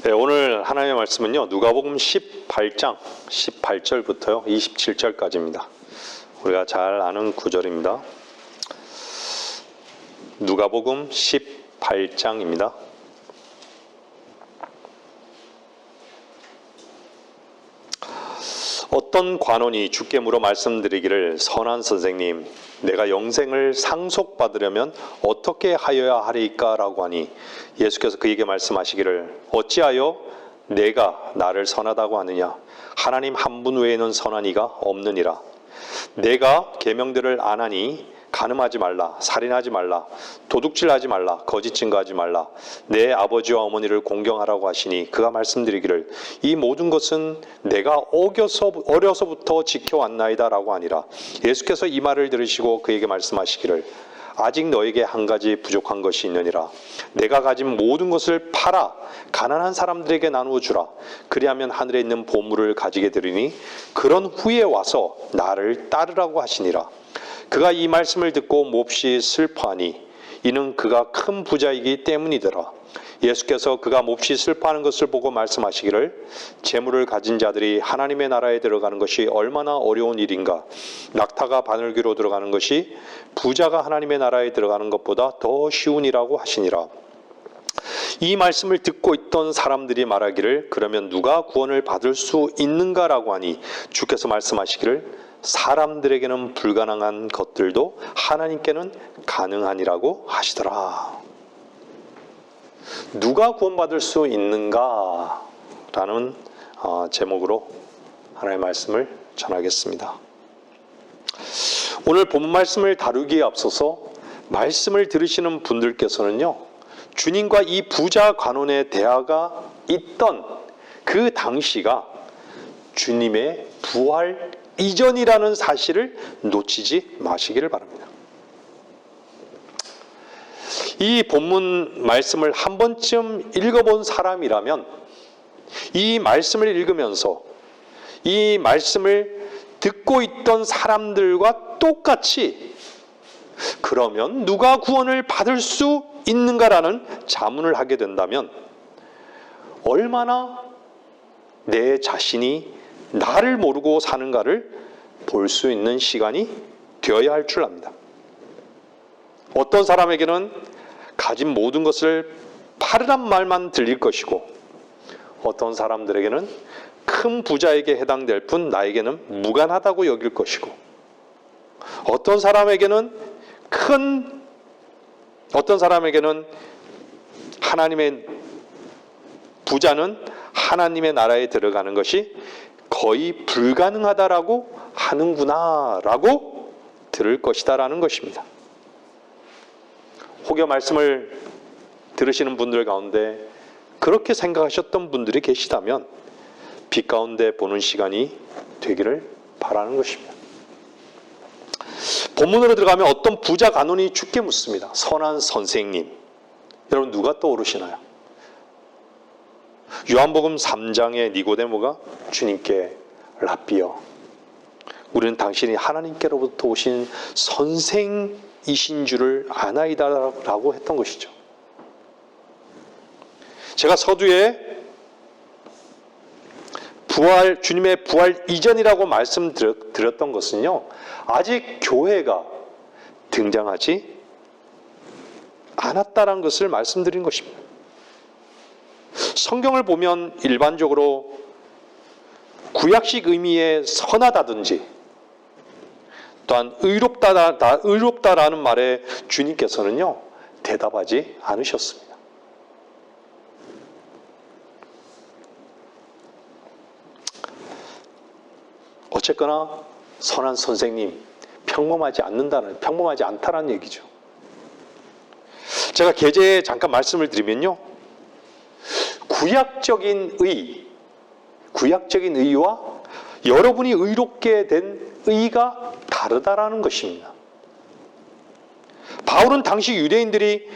네, 오늘 하나님의 말씀은요, 누가복음 18장 18절부터요 27절까지입니다. 우리가 잘 아는 구절입니다. 누가복음 18장입니다. 어떤 관원이 주께 물어 말씀드리기를, 선한 선생님, 내가 영생을 상속받으려면 어떻게 하여야 하리까? 라고 하니 예수께서 그에게 말씀하시기를, 어찌하여 내가 나를 선하다고 하느냐? 하나님 한 분 외에는 선한 이가 없느니라. 내가 계명들을 안 하니 간음하지 말라, 살인하지 말라, 도둑질하지 말라, 거짓 증거하지 말라, 내 아버지와 어머니를 공경하라고 하시니 그가 말씀드리기를, 이 모든 것은 내가 어려서부터 지켜왔나이다 라고 하니라. 예수께서 이 말을 들으시고 그에게 말씀하시기를, 아직 너에게 한 가지 부족한 것이 있느니라. 내가 가진 모든 것을 팔아 가난한 사람들에게 나누어 주라. 그리하면 하늘에 있는 보물을 가지게 되리니 그런 후에 와서 나를 따르라고 하시니라. 그가 이 말씀을 듣고 몹시 슬퍼하니 이는 그가 큰 부자이기 때문이더라. 예수께서 그가 몹시 슬퍼하는 것을 보고 말씀하시기를, 재물을 가진 자들이 하나님의 나라에 들어가는 것이 얼마나 어려운 일인가. 낙타가 바늘귀로 들어가는 것이 부자가 하나님의 나라에 들어가는 것보다 더 쉬운 일이라고 하시니라. 이 말씀을 듣고 있던 사람들이 말하기를, 그러면 누가 구원을 받을 수 있는가라고 하니 주께서 말씀하시기를, 사람들에게는 불가능한 것들도 하나님께는 가능하니라고 하시더라. 누가 구원받을 수 있는가? 라는 제목으로 하나님의 말씀을 전하겠습니다. 오늘 본문 말씀을 다루기에 앞서서 말씀을 들으시는 분들께서는요, 주님과 이 부자 관원의 대화가 있던 그 당시가 주님의 부활 이전이라는 사실을 놓치지 마시기를 바랍니다. 이 본문 말씀을 한 번쯤 읽어본 사람이라면 이 말씀을 읽으면서 이 말씀을 듣고 있던 사람들과 똑같이, 그러면 누가 구원을 받을 수 있는가라는 자문을 하게 된다면 얼마나 내 자신이 나를 모르고 사는가를 볼 수 있는 시간이 되어야 할 줄 압니다. 어떤 사람에게는 가진 모든 것을 팔으란 말만 들릴 것이고, 어떤 사람들에게는 큰 부자에게 해당될 뿐 나에게는 무관하다고 여길 것이고, 어떤 사람에게는 하나님의 부자는 하나님의 나라에 들어가는 것이 거의 불가능하다라고 하는구나 라고 들을 것이다 라는 것입니다. 혹여 말씀을 들으시는 분들 가운데 그렇게 생각하셨던 분들이 계시다면 빛 가운데 보는 시간이 되기를 바라는 것입니다. 본문으로 들어가면 어떤 부자 관원이 주께 묻습니다. 선한 선생님, 여러분 누가 떠오르시나요? 요한복음 3장의 니고데모가 주님께, 랍비여, 우리는 당신이 하나님께로부터 오신 선생이신 줄을 아나이다 라고 했던 것이죠. 제가 서두에 주님의 부활 이전이라고 말씀드렸던 것은요, 아직 교회가 등장하지 않았다는 것을 말씀드린 것입니다. 성경을 보면 일반적으로 구약식 의미의 선하다든지 또한 의롭다라는 말에 주님께서는요, 대답하지 않으셨습니다. 어쨌거나 선한 선생님, 평범하지 않다라는 얘기죠. 제가 계제에 잠깐 말씀을 드리면요, 구약적인 의와 여러분이 의롭게 된 의가 다르다라는 것입니다. 바울은 당시 유대인들이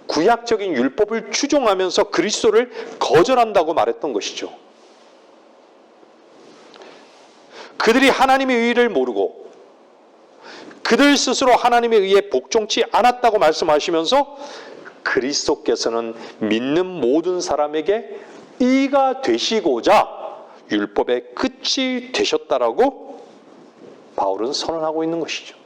구약적인 율법을 추종하면서 그리스도를 거절한다고 말했던 것이죠. 그들이 하나님의 의를 모르고 그들 스스로 하나님의 의에 복종치 않았다고 말씀하시면서 그리스도께서는 믿는 모든 사람에게 이가 되시고자 율법의 끝이 되셨다라고 바울은 선언하고 있는 것이죠.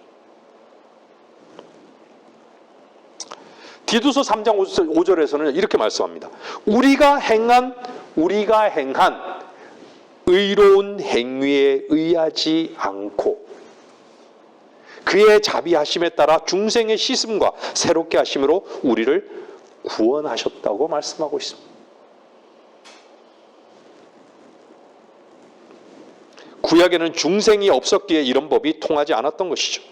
디도서 3장 5절에서는 이렇게 말씀합니다. 우리가 행한 의로운 행위에 의하지 않고 그의 자비하심에 따라 중생의 씻음과 새롭게 하심으로 우리를 구원하셨다고 말씀하고 있습니다. 구약에는 중생이 없었기에 이런 법이 통하지 않았던 것이죠.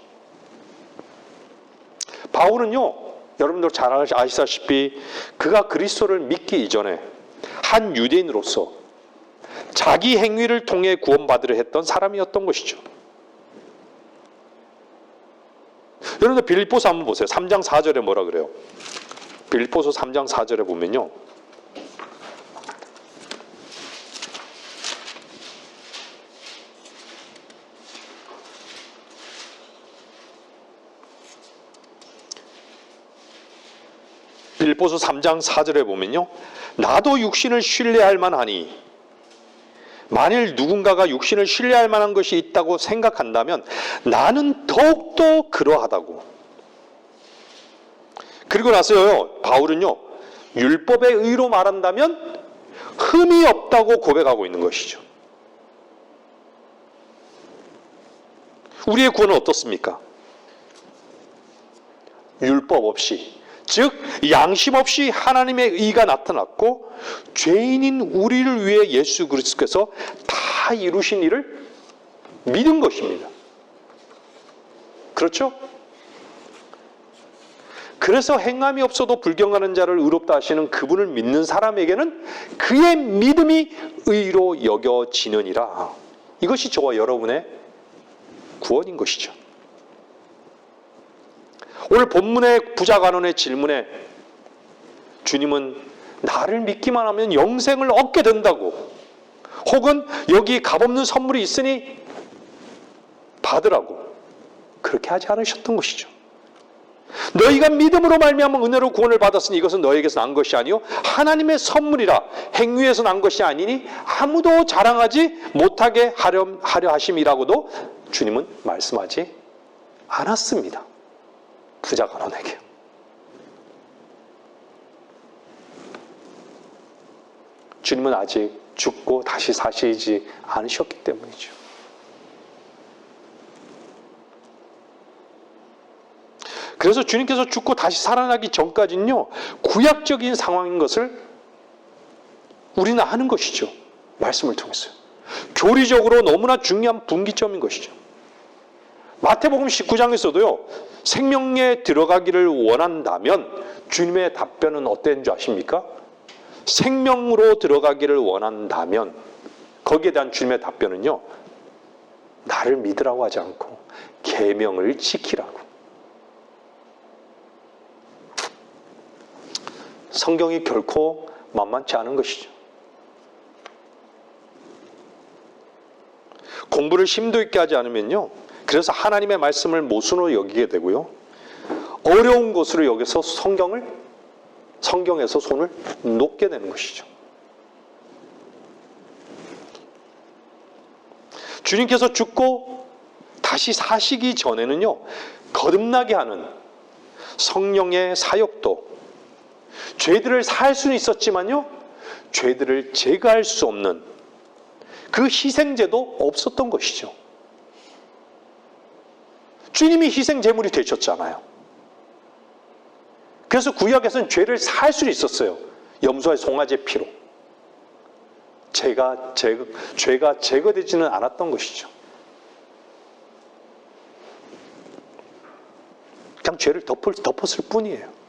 바울은요, 여러분들 잘 아시다시피 그가 그리스도를 믿기 이전에 한 유대인으로서 자기 행위를 통해 구원받으려 했던 사람이었던 것이죠. 여러분들 빌립보서 한번 보세요. 3장 4절에 뭐라 그래요? 빌립보서 3장 4절에 보면요, 빌립보서 3장 4절에 보면요, 나도 육신을 신뢰할 만하니 만일 누군가가 육신을 신뢰할 만한 것이 있다고 생각한다면 나는 더욱더 그러하다고. 그리고 나서요, 바울은요, 율법의 의로 말한다면 흠이 없다고 고백하고 있는 것이죠. 우리의 구원은 어떻습니까? 율법 없이, 즉 양심 없이 하나님의 의가 나타났고 죄인인 우리를 위해 예수 그리스도께서 다 이루신 일을 믿은 것입니다. 그렇죠? 그래서 행함이 없어도 불경하는 자를 의롭다 하시는 그분을 믿는 사람에게는 그의 믿음이 의로 여겨지느니라. 이것이 저와 여러분의 구원인 것이죠. 오늘 본문의 부자간원의 질문에 주님은 나를 믿기만 하면 영생을 얻게 된다고, 혹은 여기 값없는 선물이 있으니 받으라고 그렇게 하지 않으셨던 것이죠. 너희가 믿음으로 말미암아 은혜로 구원을 받았으니 이것은 너희에게서 난 것이 아니요 하나님의 선물이라. 행위에서 난 것이 아니니 아무도 자랑하지 못하게 하려 하심이라고도 주님은 말씀하지 않았습니다. 부자간원에게. 주님은 아직 죽고 다시 사시지 않으셨기 때문이죠. 그래서 주님께서 죽고 다시 살아나기 전까지는요, 구약적인 상황인 것을 우리는 아는 것이죠. 말씀을 통해서요. 교리적으로 너무나 중요한 분기점인 것이죠. 마태복음 19장에서도요, 생명에 들어가기를 원한다면 주님의 답변은 어땠는 줄 아십니까? 생명으로 들어가기를 원한다면 거기에 대한 주님의 답변은요, 나를 믿으라고 하지 않고 계명을 지키라고. 성경이 결코 만만치 않은 것이죠. 공부를 심도 있게 하지 않으면요, 그래서 하나님의 말씀을 모순으로 여기게 되고요, 어려운 것으로 여기서 성경에서 손을 놓게 되는 것이죠. 주님께서 죽고 다시 사시기 전에는요, 거듭나게 하는 성령의 사역도, 죄들을 살 수는 있었지만요, 죄들을 제거할 수 없는 그 희생제도 없었던 것이죠. 주님이 희생제물이 되셨잖아요. 그래서 구약에서는 죄를 살 수는 있었어요. 염소의 송아지 피로. 죄가 제거되지는 않았던 것이죠. 그냥 죄를 덮었을 뿐이에요.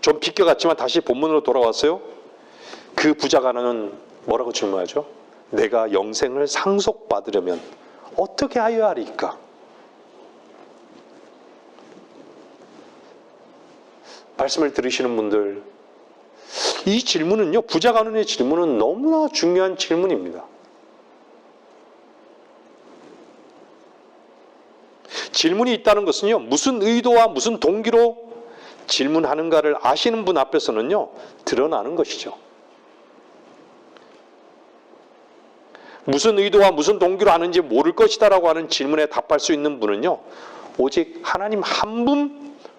좀 비껴갔지만 다시 본문으로 돌아왔어요. 그 부자간원은 뭐라고 질문하죠? 내가 영생을 상속받으려면 어떻게 하여야 하리까? 말씀을 들으시는 분들, 이 질문은요, 부자간원의 질문은 너무나 중요한 질문입니다. 질문이 있다는 것은요, 무슨 의도와 무슨 동기로 질문하는가를 아시는 분 앞에서는요, 드러나는 것이죠. 무슨 의도와 무슨 동기로 하는지 모를 것이다라고 하는 질문에 답할 수 있는 분은요, 오직 하나님 한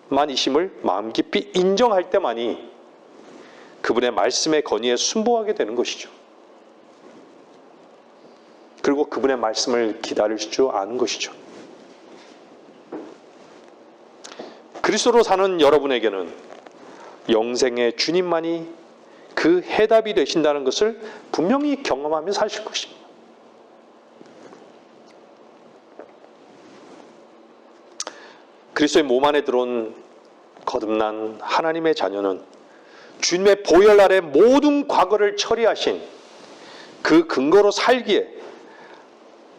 분만이심을 마음 깊이 인정할 때만이 그분의 말씀의 건의에 순종하게 되는 것이죠. 그리고 그분의 말씀을 기다릴 줄 아는 것이죠. 그리스도로 사는 여러분에게는 영생의 주님만이 그 해답이 되신다는 것을 분명히 경험하며 사실 것입니다. 그리스도의 몸 안에 들어온 거듭난 하나님의 자녀는 주님의 보혈 아래 모든 과거를 처리하신 그 근거로 살기에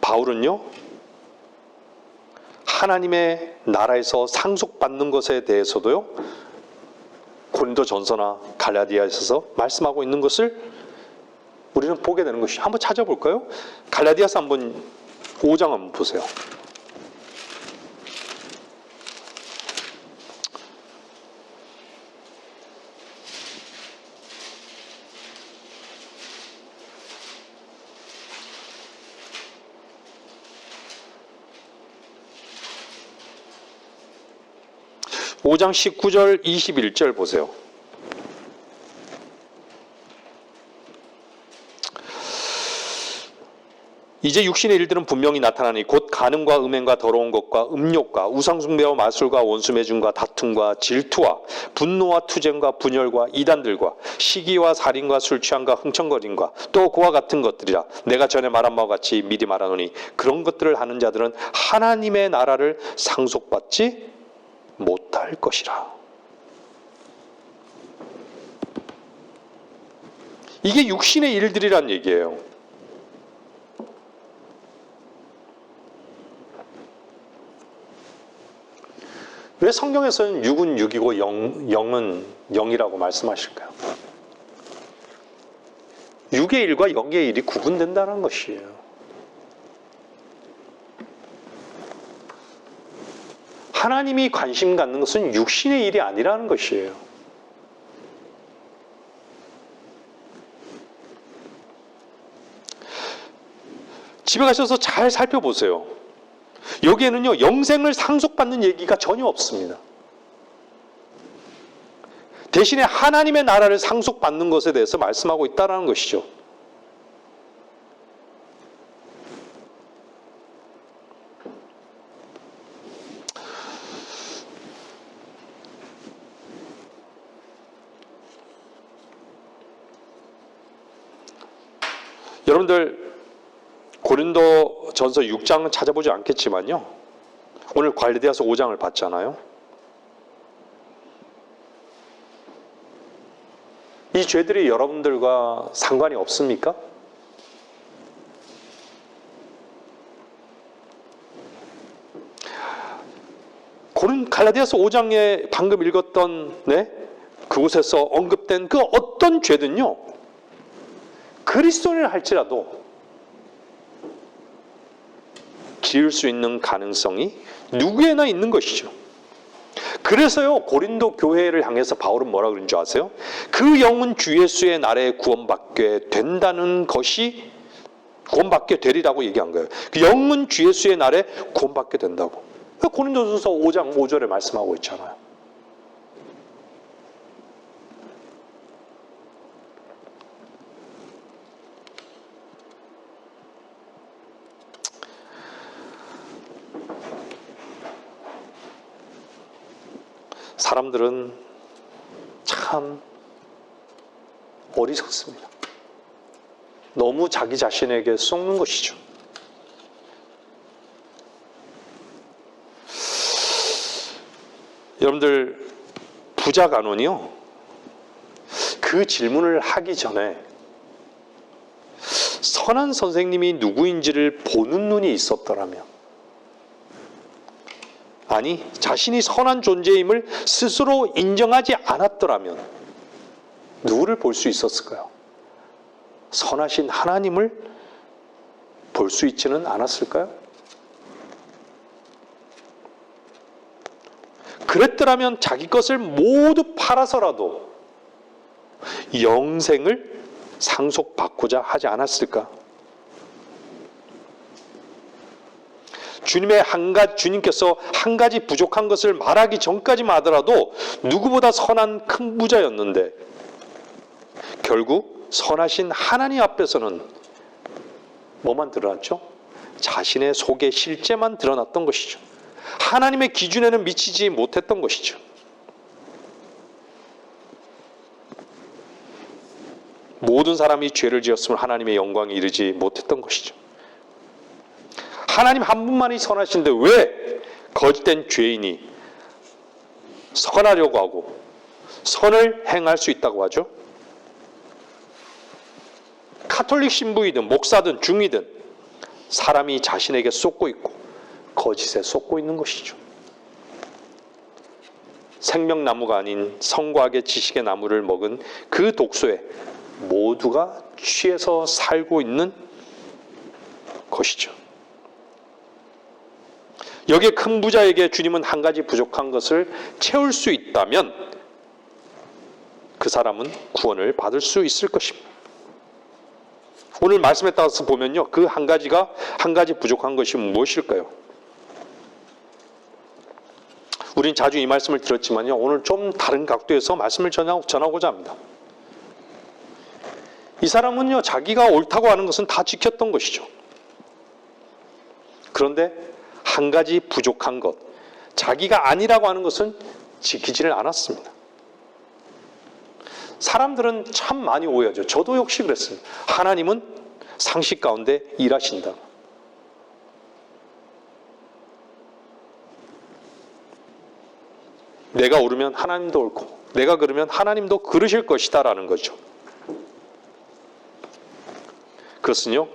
바울은요, 하나님의 나라에서 상속받는 것에 대해서도요, 고린도전서나 갈라디아에서 말씀하고 있는 것을 우리는 보게 되는 것이. 한번 찾아볼까요? 갈라디아서 한번 5장 한번 보세요. 오 장 19절 21절 보세요. 이제 육신의 일들은 분명히 나타나니 곧 간음과 음행과 더러운 것과 음욕과 우상숭배와 마술과 원수매중과 다툼과 질투와 분노와 투쟁과 분열과 이단들과 시기와 살인과 술취함과 흥청거림과 또 그와 같은 것들이라. 내가 전에 말한 바와 같이 미리 말하노니 그런 것들을 하는 자들은 하나님의 나라를 상속받지 못할 것이라. 이게 육신의 일들이란 얘기예요. 왜 성경에서는 육은 육이고 영은 영이라고 말씀하실까요? 육의 일과 영의 일이 구분된다는 것이에요. 하나님이 관심 갖는 것은 육신의 일이 아니라는 것이에요. 집에 가셔서 잘 살펴보세요. 여기에는요, 영생을 상속받는 얘기가 전혀 없습니다. 대신에 하나님의 나라를 상속받는 것에 대해서 말씀하고 있다는 것이죠. 여러분들 고린도전서 6장은 찾아보지 않겠지만요, 오늘 갈라디아서 5장을 봤잖아요. 이 죄들이 여러분들과 상관이 없습니까? 갈라디아서 5장에 방금 읽었던 그곳에서 언급된 그 어떤 죄든요, 그리스도인을 할지라도 지을 수 있는 가능성이 누구에나 있는 것이죠. 그래서요, 고린도 교회를 향해서 바울은 뭐라 그런 줄 아세요? 그 영은 주 예수의 날에 구원받게 된다는 것이 구원받게 되리라고 얘기한 거예요. 그 영은 주 예수의 날에 구원받게 된다고. 고린도전서 5장 5절에 말씀하고 있잖아요. 사람들은 참 어리석습니다. 너무 자기 자신에게 속는 것이죠. 여러분들, 부자 간원이요, 그 질문을 하기 전에 선한 선생님이 누구인지를 보는 눈이 있었더라면, 아니 자신이 선한 존재임을 스스로 인정하지 않았더라면 누구를 볼 수 있었을까요? 선하신 하나님을 볼 수 있지는 않았을까요? 그랬더라면 자기 것을 모두 팔아서라도 영생을 상속받고자 하지 않았을까? 주님께서 한 가지 부족한 것을 말하기 전까지만 하더라도 누구보다 선한 큰 부자였는데 결국 선하신 하나님 앞에서는 뭐만 드러났죠? 자신의 속의 실제만 드러났던 것이죠. 하나님의 기준에는 미치지 못했던 것이죠. 모든 사람이 죄를 지었으면 하나님의 영광에 이르지 못했던 것이죠. 하나님 한 분만이 선하신데 왜 거짓된 죄인이 선하려고 하고 선을 행할 수 있다고 하죠? 카톨릭 신부이든 목사든 중이든 사람이 자신에게 쏟고 있고 거짓에 쏟고 있는 것이죠. 생명나무가 아닌 성과학의 지식의 나무를 먹은 그 독소에 모두가 취해서 살고 있는 것이죠. 여기에 큰 부자에게 주님은 한 가지 부족한 것을 채울 수 있다면 그 사람은 구원을 받을 수 있을 것입니다. 오늘 말씀에 따라서 보면요, 그 한 가지 부족한 것이 무엇일까요? 우린 자주 이 말씀을 들었지만요, 오늘 좀 다른 각도에서 말씀을 전하고자 합니다. 이 사람은요, 자기가 옳다고 하는 것은 다 지켰던 것이죠. 그런데 한 가지 부족한 것, 자기가 아니라고 하는 것은 지키지를 않았습니다. 사람들은 참 많이 오해하죠. 저도 역시 그랬습니다. 하나님은 상식 가운데 일하신다. 내가 옳으면 하나님도 옳고 내가 그러면 하나님도 그러실 것이다 라는 거죠. 그것은요,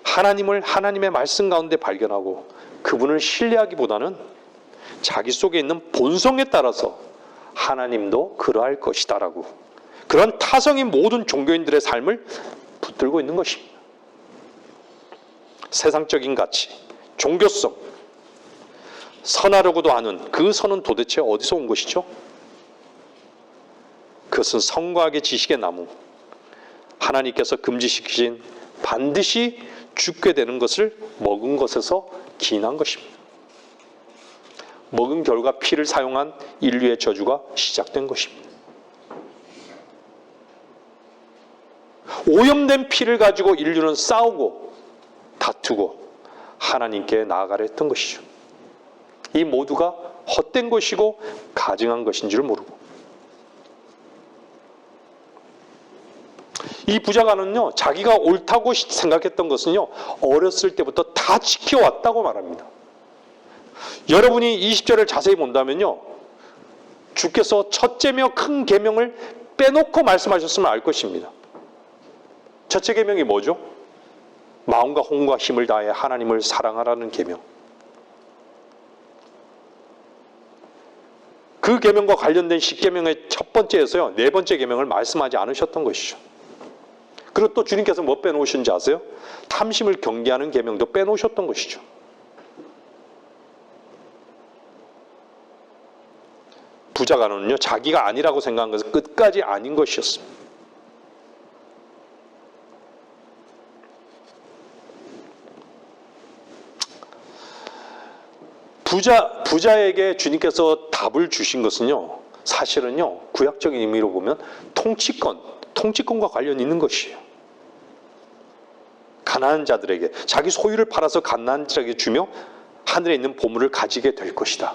하나님을 하나님의 말씀 가운데 발견하고 그분을 신뢰하기보다는 자기 속에 있는 본성에 따라서 하나님도 그러할 것이다 라고, 그런 타성이 모든 종교인들의 삶을 붙들고 있는 것입니다. 세상적인 가치, 종교성, 선하려고도 하는 그 선은 도대체 어디서 온 것이죠? 그것은 성과학의 지식의 나무, 하나님께서 금지시키신 반드시 죽게 되는 것을 먹은 것에서 기인한 것입니다. 먹은 결과 피를 사용한 인류의 저주가 시작된 것입니다. 오염된 피를 가지고 인류는 싸우고 다투고 하나님께 나아가려 했던 것이죠. 이 모두가 헛된 것이고 가증한 것인 줄 모르고, 이 부자가는요, 자기가 옳다고 생각했던 것은요, 어렸을 때부터 다 지켜왔다고 말합니다. 여러분이 20절을 자세히 본다면요, 주께서 첫째며 큰 계명을 빼놓고 말씀하셨으면 알 것입니다. 첫째 계명이 뭐죠? 마음과 혼과 힘을 다해 하나님을 사랑하라는 계명. 그 계명과 관련된 10계명의 첫 번째에서요, 네 번째 계명을 말씀하지 않으셨던 것이죠. 그리고 또 주님께서 뭐 빼놓으신지 아세요? 탐심을 경계하는 계명도 빼놓으셨던 것이죠. 부자가는요, 자기가 아니라고 생각한 것은 끝까지 아닌 것이었습니다. 부자에게 주님께서 답을 주신 것은요, 사실은요, 구약적인 의미로 보면 통치권과 관련이 있는 것이에요. 가난한 자들에게, 자기 소유를 팔아서 가난한 자에게 주며 하늘에 있는 보물을 가지게 될 것이다.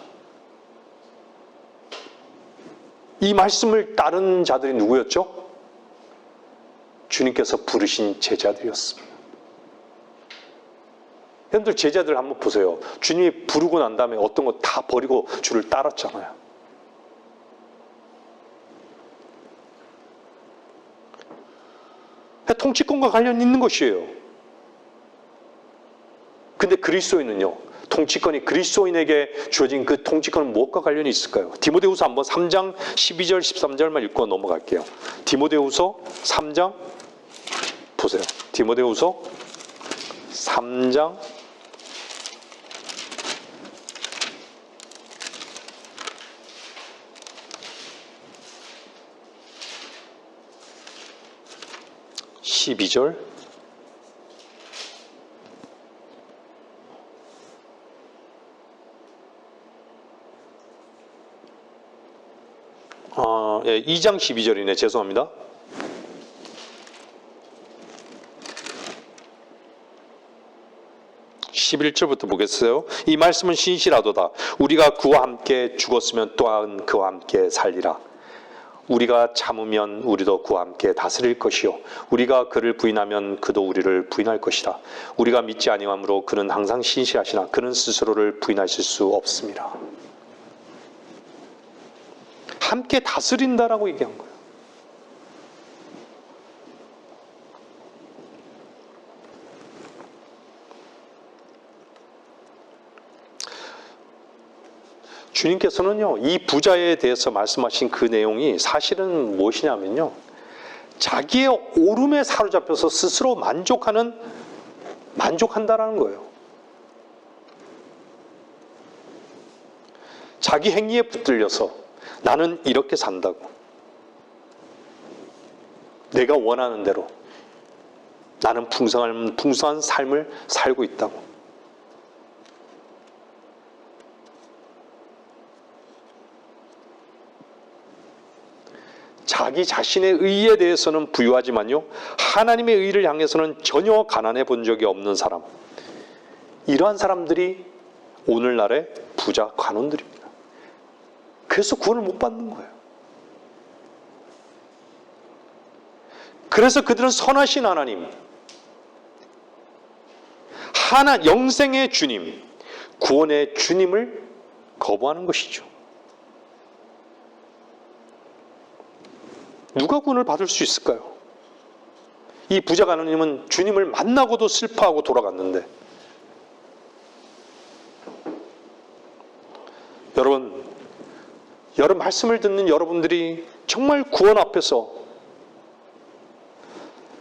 이 말씀을 따른 자들이 누구였죠? 주님께서 부르신 제자들이었습니다. 여러분들 제자들 한번 보세요. 주님이 부르고 난 다음에 어떤 거 다 버리고 주를 따랐잖아요. 통치권과 관련이 있는 것이에요. 근데 그리스도인은요, 통치권이 그리스도인에게 주어진 그 통치권은 무엇과 관련이 있을까요? 디모데후서 한번 3장 12절 13절만 읽고 넘어갈게요. 디모데후서 3장 보세요. 디모데후서 3장 12절. 예, 2장 12절이네. 죄송합니다. 11절부터 보겠어요. 이 말씀은 신실하도다. 우리가 그와 함께 죽었으면 또한 그와 함께 살리라. 우리가 참으면 우리도 그와 함께 다스릴 것이요 우리가 그를 부인하면 그도 우리를 부인할 것이라. 우리가 믿지 아니하므로 그는 항상 신실하시나 그는 스스로를 부인하실 수 없습니다. 함께 다스린다라고 얘기한 거예요. 주님께서는요, 이 부자에 대해서 말씀하신 그 내용이 사실은 무엇이냐면요, 자기의 오름에 사로잡혀서 스스로 만족한다라는 거예요. 자기 행위에 붙들려서 나는 이렇게 산다고, 내가 원하는 대로 나는 풍성한 삶을 살고 있다고. 자기 자신의 의에 대해서는 부유하지만요, 하나님의 의를 향해서는 전혀 가난해 본 적이 없는 사람, 이러한 사람들이 오늘날의 부자 관원들입니다. 그래서 구원을 못 받는 거예요. 그래서 그들은 선하신 하나님, 영생의 주님, 구원의 주님을 거부하는 것이죠. 누가 구원을 받을 수 있을까요? 이 부자 가누님은 주님을 만나고도 슬퍼하고 돌아갔는데, 여러분 말씀을 듣는 여러분들이 정말 구원 앞에서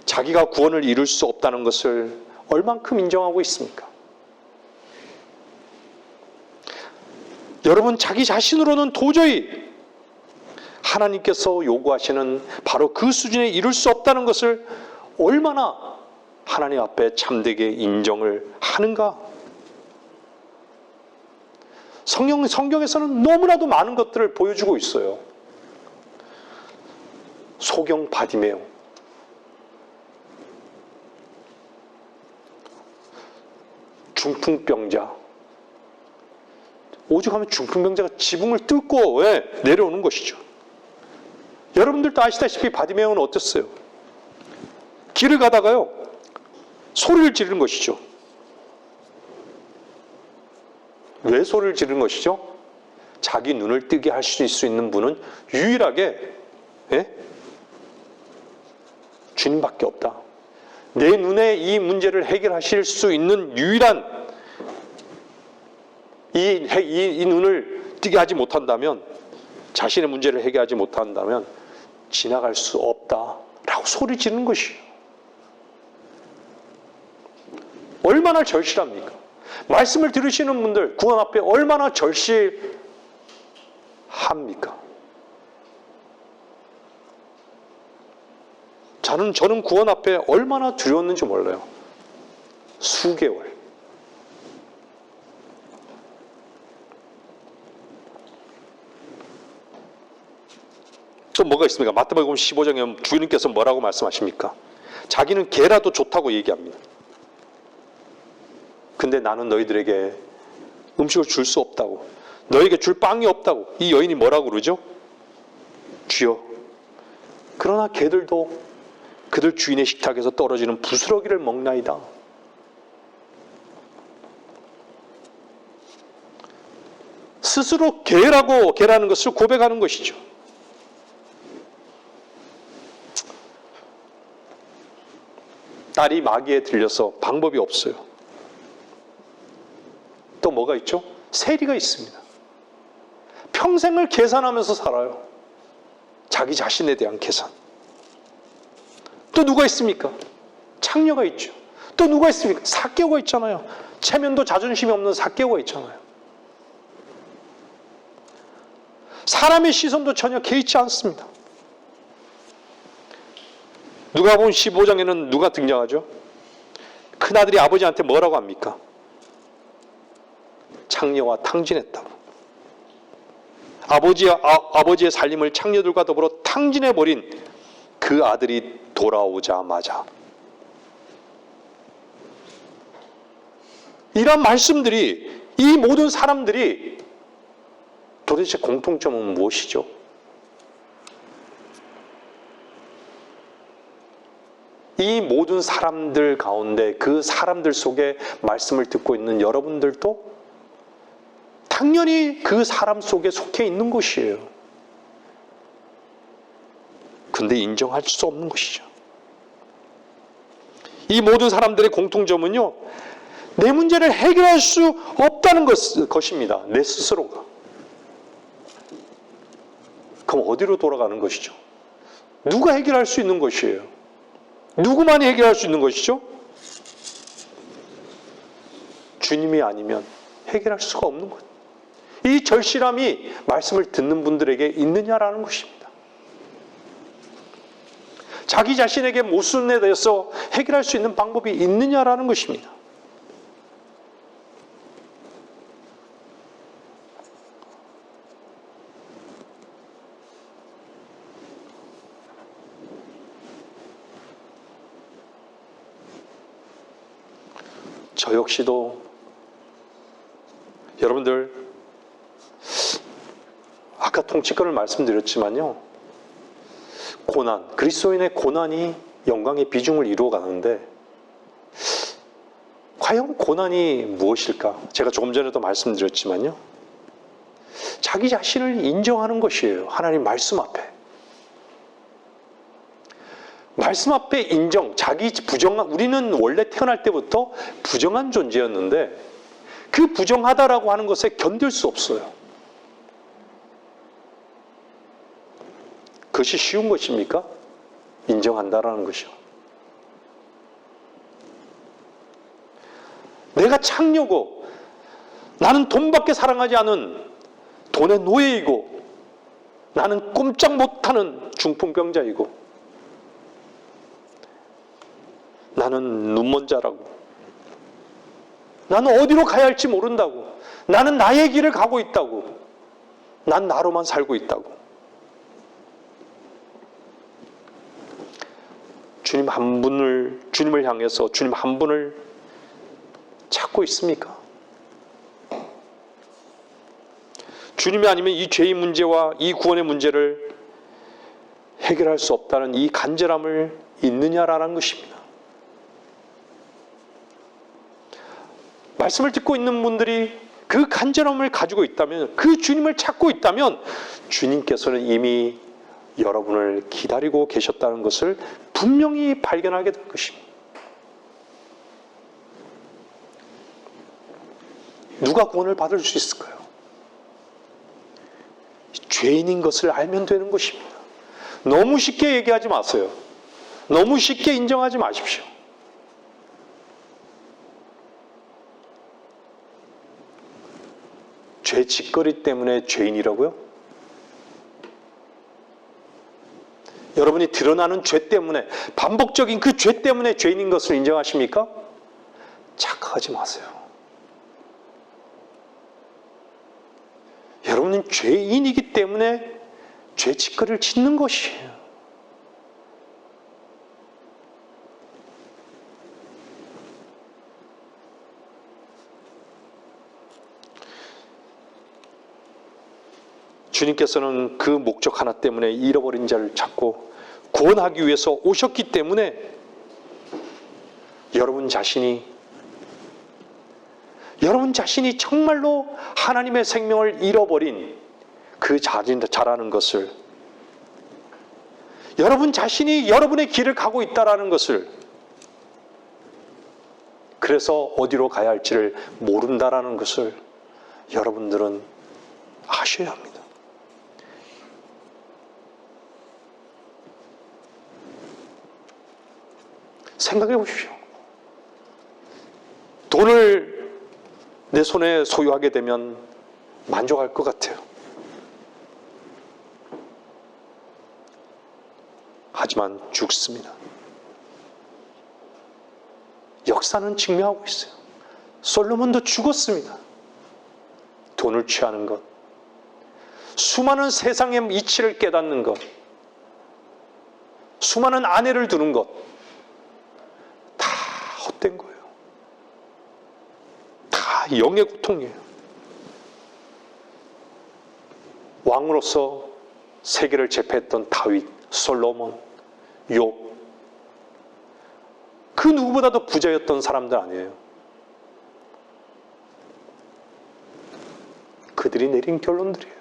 자기가 구원을 이룰 수 없다는 것을 얼만큼 인정하고 있습니까? 여러분 자기 자신으로는 도저히 하나님께서 요구하시는 바로 그 수준에 이룰 수 없다는 것을 얼마나 하나님 앞에 참되게 인정을 하는가? 성경에서는 너무나도 많은 것들을 보여주고 있어요. 소경 바디메오, 중풍병자, 오죽하면 중풍병자가 지붕을 뚫고 내려오는 것이죠. 여러분들도 아시다시피 바디메오는 어땠어요? 길을 가다가요, 소리를 지르는 것이죠. 왜 소리를 지르는 것이죠? 자기 눈을 뜨게 할 수 있는 분은 유일하게 주님밖에 없다. 내 눈에 이 문제를 해결하실 수 있는 유일한 이 눈을 뜨게 하지 못한다면, 자신의 문제를 해결하지 못한다면 지나갈 수 없다라고 소리 지르는 것이에요. 얼마나 절실합니까? 말씀을 들으시는 분들 구원 앞에 얼마나 절실합니까? 저는 구원 앞에 얼마나 두려웠는지 몰라요. 수개월. 또 뭐가 있습니까? 마태복음 15장에 주님께서 뭐라고 말씀하십니까? 자기는 개라도 좋다고 얘기합니다. 근데 나는 너희들에게 음식을 줄 수 없다고, 너에게 줄 빵이 없다고. 이 여인이 뭐라고 그러죠? 주여, 그러나 개들도 그들 주인의 식탁에서 떨어지는 부스러기를 먹나이다. 스스로 개라는 것을 고백하는 것이죠. 딸이 마귀에 들려서 방법이 없어요. 또 뭐가 있죠? 세리가 있습니다. 평생을 계산하면서 살아요. 자기 자신에 대한 계산. 또 누가 있습니까? 창녀가 있죠. 또 누가 있습니까? 삭개오가 있잖아요. 체면도 자존심이 없는 삭개오가 있잖아요. 사람의 시선도 전혀 개의치 않습니다. 누가복음 15장에는 누가 등장하죠? 큰아들이 아버지한테 뭐라고 합니까? 창녀와 탕진했다고. 아버지의 살림을 창녀들과 더불어 탕진해버린 그 아들이 돌아오자마자 이런 말씀들이, 이 모든 사람들이 도대체 공통점은 무엇이죠? 이 모든 사람들 가운데, 그 사람들 속에 말씀을 듣고 있는 여러분들도 당연히 그 사람 속에 속해 있는 것이에요. 근데 인정할 수 없는 것이죠. 이 모든 사람들의 공통점은요, 내 문제를 해결할 수 없다는 것입니다. 내 스스로가. 그럼 어디로 돌아가는 것이죠? 누가 해결할 수 있는 것이에요? 누구만이 해결할 수 있는 것이죠? 주님이 아니면 해결할 수가 없는 것. 이 절실함이 말씀을 듣는 분들에게 있느냐라는 것입니다. 자기 자신에게 모순에 대해서 해결할 수 있는 방법이 있느냐라는 것입니다. 저 역시도 여러분들, 아까 통치권을 말씀드렸지만요, 고난, 그리스도인의 고난이 영광의 비중을 이루어가는데 과연 고난이 무엇일까? 제가 조금 전에도 말씀드렸지만요, 자기 자신을 인정하는 것이에요. 하나님 말씀 앞에. 말씀 앞에 인정, 우리는 원래 태어날 때부터 부정한 존재였는데 그 부정하다라고 하는 것에 견딜 수 없어요. 그것이 쉬운 것입니까? 인정한다라는 것이요. 내가 창녀고, 나는 돈밖에 사랑하지 않은 돈의 노예이고, 나는 꼼짝 못하는 중풍병자이고, 나는 눈먼 자라고, 나는 어디로 가야 할지 모른다고, 나는 나의 길을 가고 있다고, 난 나로만 살고 있다고. 주님을 향해서 주님 한 분을 찾고 있습니까? 주님이 아니면 이 죄의 문제와 이 구원의 문제를 해결할 수 없다는 이 간절함을 있느냐라는 것입니다. 말씀을 듣고 있는 분들이 그 간절함을 가지고 있다면, 그 주님을 찾고 있다면 주님께서는 이미 여러분을 기다리고 계셨다는 것을 분명히 발견하게 될 것입니다. 누가 구원을 받을 수 있을까요? 죄인인 것을 알면 되는 것입니다. 너무 쉽게 얘기하지 마세요. 너무 쉽게 인정하지 마십시오. 죄 짓거리 때문에 죄인이라고요? 여러분이 드러나는 죄 때문에, 반복적인 그 죄 때문에 죄인인 것을 인정하십니까? 착각하지 마세요. 여러분은 죄인이기 때문에 죄 짓거리를 짓는 것이에요. 주님께서는 그 목적 하나 때문에 잃어버린 자를 찾고 구원하기 위해서 오셨기 때문에 여러분 자신이 정말로 하나님의 생명을 잃어버린 그 자라는 것을, 여러분 자신이 여러분의 길을 가고 있다라는 것을, 그래서 어디로 가야 할지를 모른다라는 것을 여러분들은 아셔야 합니다. 생각해 보십시오. 돈을 내 손에 소유하게 되면 만족할 것 같아요. 하지만 죽습니다. 역사는 증명하고 있어요. 솔로몬도 죽었습니다. 돈을 취하는 것, 수많은 세상의 이치를 깨닫는 것, 수많은 아내를 두는 것, 다 헛된 거예요. 다 영의 고통이에요. 왕으로서 세계를 제패했던 다윗, 솔로몬, 욥, 그 누구보다도 부자였던 사람들 아니에요. 그들이 내린 결론들이에요.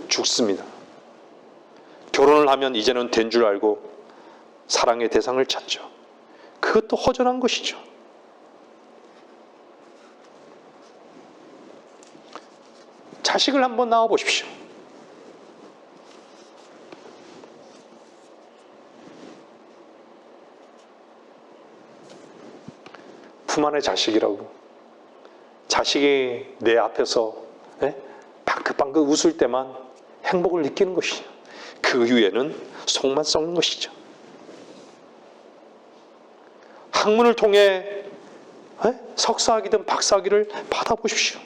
죽습니다. 결혼을 하면 이제는 된 줄 알고 사랑의 대상을 찾죠. 그것도 허전한 것이죠. 자식을 한번 낳아 보십시오. 품 안의 자식이라고. 자식이 내 앞에서 방긋방긋 웃을 때만 행복을 느끼는 것이죠. 그 이후에는 속만 썩는 것이죠. 학문을 통해 석사학위든 박사학위를 받아보십시오.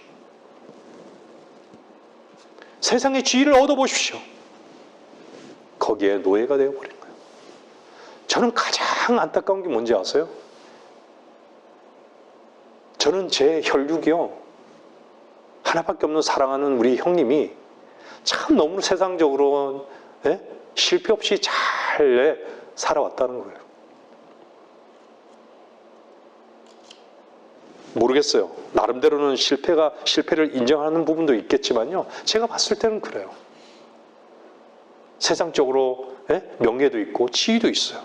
세상의 지위를 얻어보십시오. 거기에 노예가 되어버린 거예요. 저는 가장 안타까운 게 뭔지 아세요? 저는 제 혈육이요, 하나밖에 없는 사랑하는 우리 형님이 참 너무 세상적으로 실패 없이 잘 살아왔다는 거예요. 모르겠어요. 나름대로는 실패를 인정하는 부분도 있겠지만요, 제가 봤을 때는 그래요. 세상적으로 명예도 있고 지위도 있어요.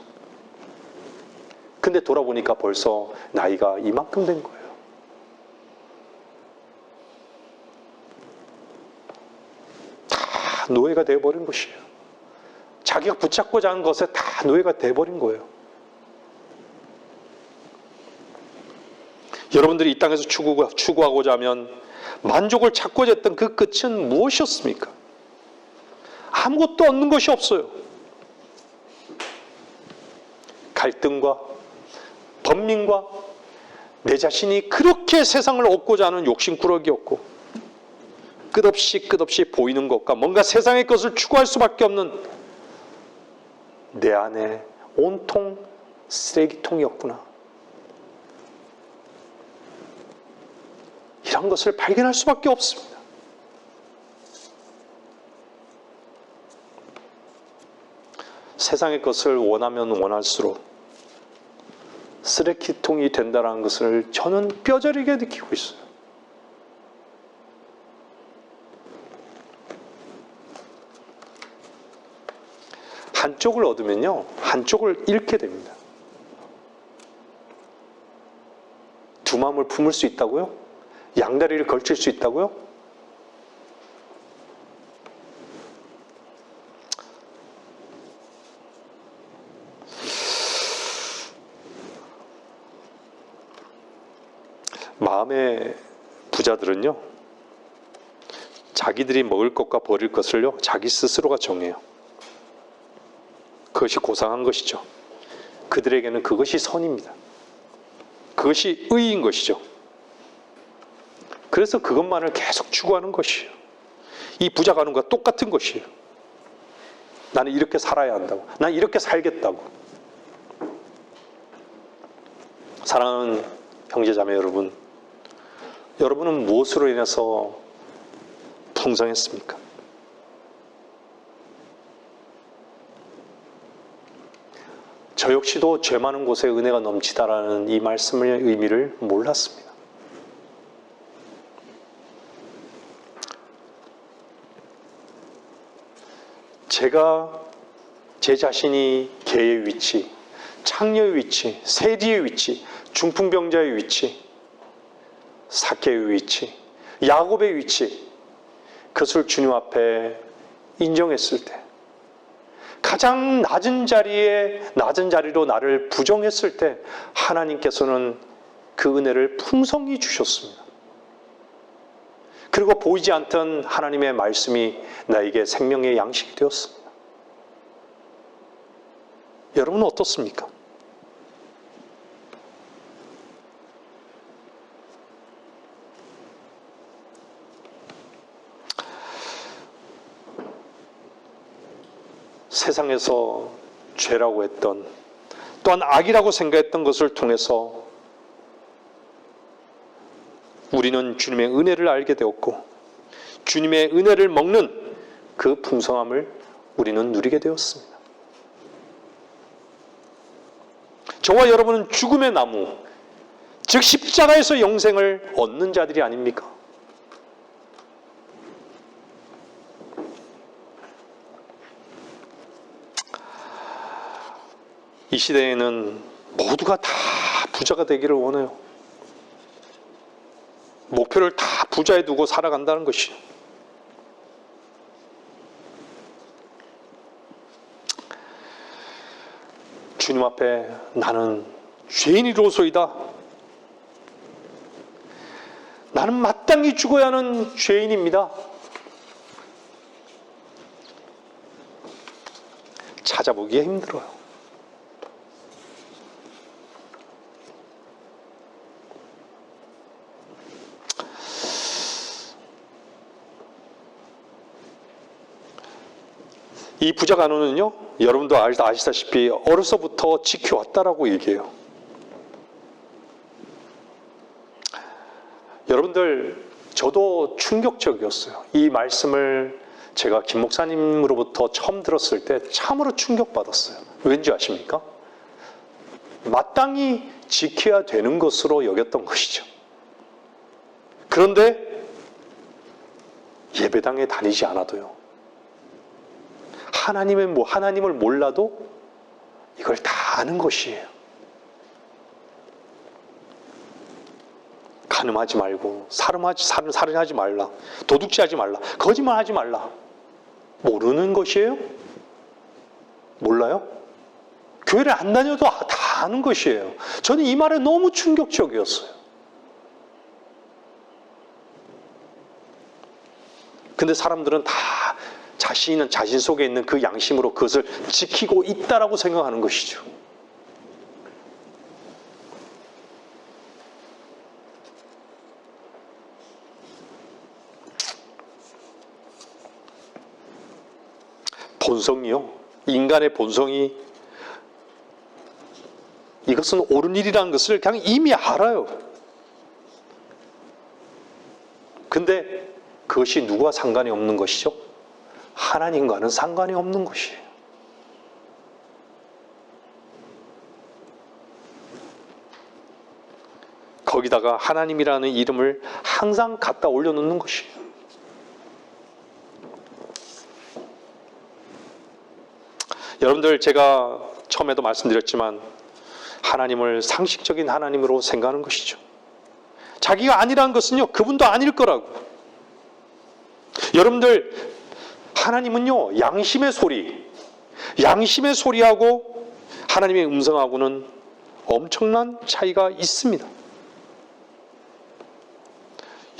근데 돌아보니까 벌써 나이가 이만큼 된 거예요. 다 노예가 되어버린 것이에요. 자기가 붙잡고자 하는 것에 다 노예가 되어버린 거예요. 여러분들이 이 땅에서 추구하고자 하면 만족을 찾고자 했던 그 끝은 무엇이었습니까? 아무것도 얻는 것이 없어요. 갈등과 번민과 내 자신이 그렇게 세상을 얻고자 하는 욕심꾸러기였고, 끝없이 보이는 것과 뭔가 세상의 것을 추구할 수밖에 없는 내 안에 온통 쓰레기통이었구나. 이런 것을 발견할 수밖에 없습니다. 세상의 것을 원하면 원할수록 쓰레기통이 된다는 것을 저는 뼈저리게 느끼고 있어요. 한쪽을 얻으면요, 한쪽을 잃게 됩니다. 두 마음을 품을 수 있다고요? 양다리를 걸칠 수 있다고요? 마음의 부자들은요, 자기들이 먹을 것과 버릴 것을요, 자기 스스로가 정해요. 그것이 고상한 것이죠. 그들에게는 그것이 선입니다. 그것이 의인 것이죠. 그래서 그것만을 계속 추구하는 것이에요. 이 부자가 하는 것과 똑같은 것이에요. 나는 이렇게 살아야 한다고. 난 이렇게 살겠다고. 사랑하는 형제자매 여러분, 여러분은 무엇으로 인해서 풍성했습니까? 저 역시도 죄 많은 곳에 은혜가 넘치다라는 이 말씀의 의미를 몰랐습니다. 제가 제 자신이 개의 위치, 창녀의 위치, 세리의 위치, 중풍병자의 위치, 삭개의 위치, 야곱의 위치, 그것을 주님 앞에 인정했을 때, 가장 낮은 자리로 나를 부정했을 때 하나님께서는 그 은혜를 풍성히 주셨습니다. 그리고 보이지 않던 하나님의 말씀이 나에게 생명의 양식이 되었습니다. 여러분은 어떻습니까? 세상에서 죄라고 했던, 또한 악이라고 생각했던 것을 통해서 우리는 주님의 은혜를 알게 되었고, 주님의 은혜를 먹는 그 풍성함을 우리는 누리게 되었습니다. 저와 여러분은 죽음의 나무, 즉 십자가에서 영생을 얻는 자들이 아닙니까? 이 시대에는 모두가 다 부자가 되기를 원해요. 목표를 다 부자에 두고 살아간다는 것이요. 주님 앞에 나는 죄인이로소이다. 나는 마땅히 죽어야 하는 죄인입니다. 찾아보기에 힘들어요. 이 부자 간호는요, 여러분도 아시다시피 어려서부터 지켜왔다라고 얘기해요. 여러분들, 저도 충격적이었어요. 이 말씀을 제가 김 목사님으로부터 처음 들었을 때 참으로 충격받았어요. 왠지 아십니까? 마땅히 지켜야 되는 것으로 여겼던 것이죠. 그런데 예배당에 다니지 않아도요, 하나님을 몰라도 이걸 다 아는 것이에요. 간음하지 말고, 살인하지 말라, 도둑질하지 말라, 거짓말하지 말라. 모르는 것이에요? 몰라요? 교회를 안 다녀도 다 아는 것이에요. 저는 이 말에 너무 충격적이었어요. 근데 사람들은 다 자신 속에 있는 그 양심으로 그것을 지키고 있다라고 생각하는 것이죠. 본성이요, 인간의 본성이 이것은 옳은 일이라는 것을 그냥 이미 알아요. 근데 그것이 누구와 상관이 없는 것이죠? 하나님과는 상관이 없는 것이에요. 거기다가 하나님이라는 이름을 항상 갖다 올려놓는 것이에요. 여러분들, 제가 처음에도 말씀드렸지만 하나님을 상식적인 하나님으로 생각하는 것이죠. 자기가 아니라는 것은요, 그분도 아닐 거라고. 여러분들, 하나님은요, 양심의 소리하고 하나님의 음성하고는 엄청난 차이가 있습니다.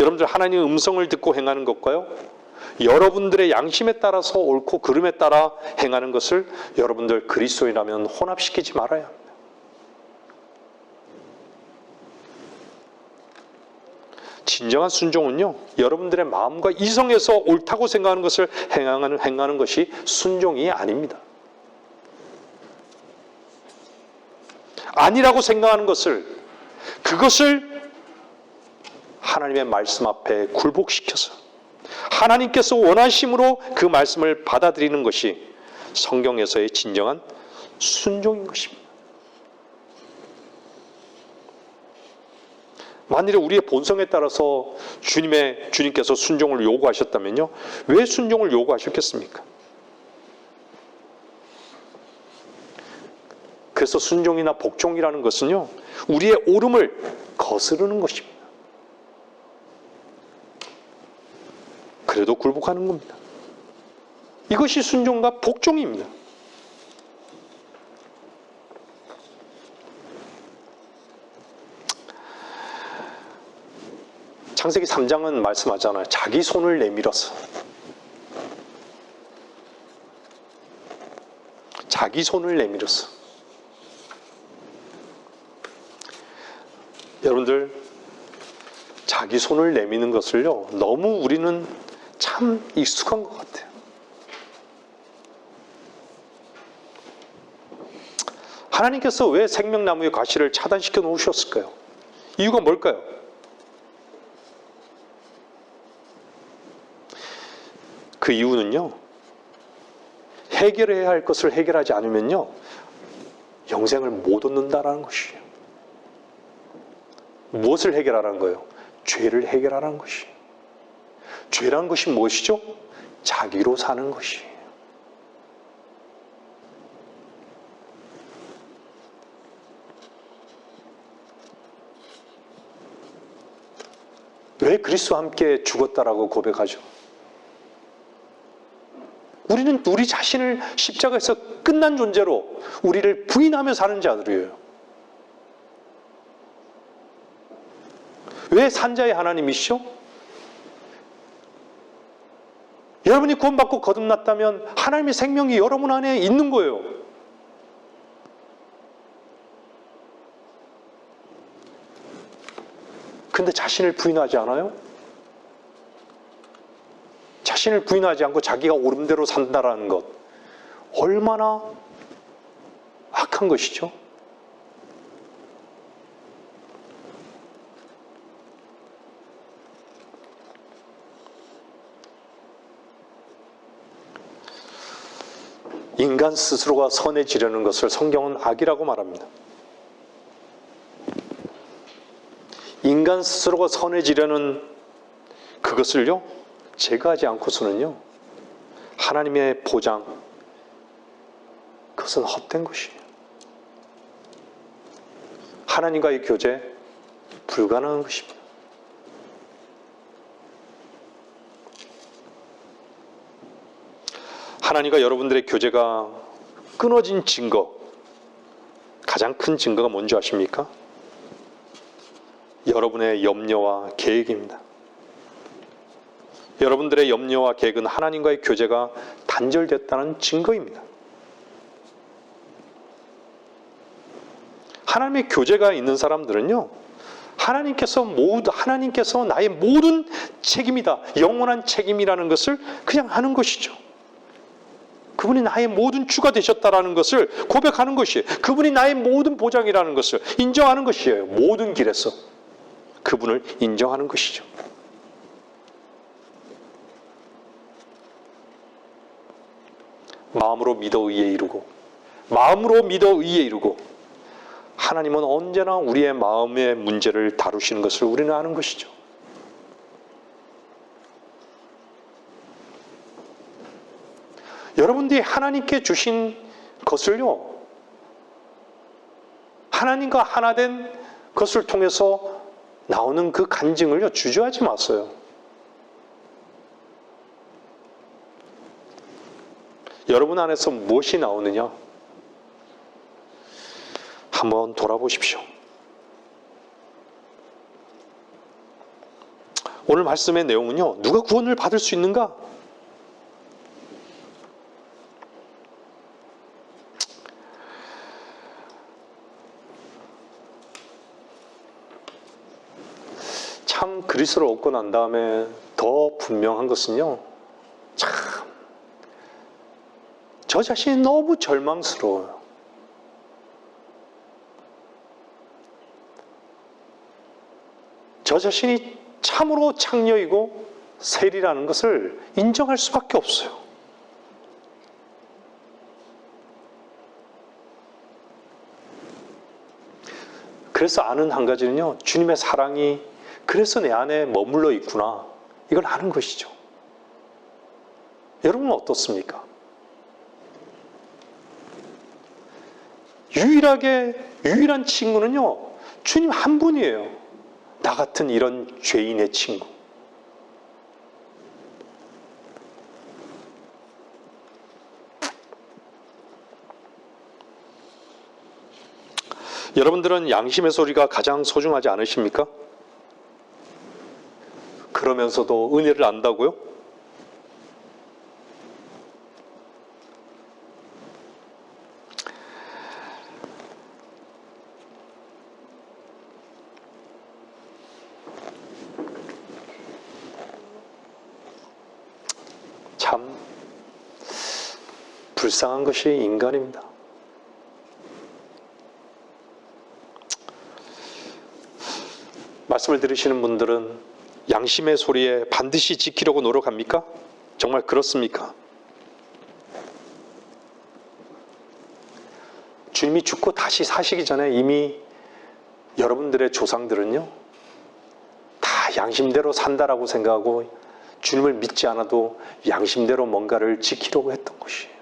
여러분들, 하나님의 음성을 듣고 행하는 것과요, 여러분들의 양심에 따라서 옳고 그름에 따라 행하는 것을 여러분들 그리스도인이라면 혼합시키지 말아야 합니다. 진정한 순종은요, 여러분들의 마음과 이성에서 옳다고 생각하는 것을 행하는 것이 순종이 아닙니다. 아니라고 생각하는 그것을 하나님의 말씀 앞에 굴복시켜서 하나님께서 원하심으로 그 말씀을 받아들이는 것이 성경에서의 진정한 순종인 것입니다. 만일에 우리의 본성에 따라서 주님께서 순종을 요구하셨다면요, 왜 순종을 요구하셨겠습니까? 그래서 순종이나 복종이라는 것은요, 우리의 옳음을 거스르는 것입니다. 그래도 굴복하는 겁니다. 이것이 순종과 복종입니다. 창세기 3장은 말씀하잖아요. 자기 손을 내밀어서. 자기 손을 내밀어서. 여러분들, 자기 손을 내미는 것을요, 너무 우리는 참 익숙한 것 같아요. 하나님께서 왜 생명나무의 과실을 차단시켜 놓으셨을까요? 이유가 뭘까요? 그 이유는요, 해결해야 할 것을 해결하지 않으면요, 영생을 못 얻는다라는 것이에요. 무엇을 해결하라는 거예요? 죄를 해결하라는 것이에요. 죄라는 것이 무엇이죠? 자기로 사는 것이에요. 왜 그리스도와 함께 죽었다라고 고백하죠? 우리는 우리 자신을 십자가에서 끝난 존재로 우리를 부인하며 사는 자들이에요. 왜 산자의 하나님이시죠? 여러분이 구원받고 거듭났다면 하나님의 생명이 여러분 안에 있는 거예요. 근데 자신을 부인하지 않아요? 자신을 부인하지 않고 자기가 옳음대로 산다라는 것, 얼마나 악한 것이죠? 인간 스스로가 선해지려는 것을 성경은 악이라고 말합니다. 인간 스스로가 선해지려는 그것을요, 제거하지 않고서는요, 하나님의 보장, 그것은 헛된 것이에요. 하나님과의 교제, 불가능한 것입니다. 하나님과 여러분들의 교제가 끊어진 증거, 가장 큰 증거가 뭔지 아십니까? 여러분의 염려와 계획입니다. 여러분들의 염려와 계획은 하나님과의 교제가 단절됐다는 증거입니다. 하나님의 교제가 있는 사람들은요, 하나님께서 나의 모든 책임이다, 영원한 책임이라는 것을 그냥 아는 것이죠. 그분이 나의 모든 주가 되셨다라는 것을 고백하는 것이에요. 그분이 나의 모든 보장이라는 것을 인정하는 것이에요. 모든 길에서 그분을 인정하는 것이죠. 마음으로 믿어 의에 이르고, 마음으로 믿어 의에 이르고, 하나님은 언제나 우리의 마음의 문제를 다루시는 것을 우리는 아는 것이죠. 여러분들이 하나님께 주신 것을요, 하나님과 하나 된 것을 통해서 나오는 그 간증을요, 주저하지 마세요. 여러분 안에서 무엇이 나오느냐? 한번 돌아보십시오. 오늘 말씀의 내용은요, 누가 구원을 받을 수 있는가? 참 그리스도를 얻고 난 다음에 더 분명한 것은요, 참 저 자신이 너무 절망스러워요. 저 자신이 참으로 창녀이고 세리라는 것을 인정할 수밖에 없어요. 그래서 아는 한 가지는요, 주님의 사랑이 그래서 내 안에 머물러 있구나, 이걸 아는 것이죠. 여러분은 어떻습니까? 유일한 친구는요, 주님 한 분이에요. 나 같은 이런 죄인의 친구. 여러분들은 양심의 소리가 가장 소중하지 않으십니까? 그러면서도 은혜를 안다고요? 참 불쌍한 것이 인간입니다. 말씀을 들으시는 분들은 양심의 소리에 반드시 지키려고 노력합니까? 정말 그렇습니까? 주님이 죽고 다시 사시기 전에 이미 여러분들의 조상들은요, 다 양심대로 산다라고 생각하고 주님을 믿지 않아도 양심대로 뭔가를 지키려고 했던 것이에요.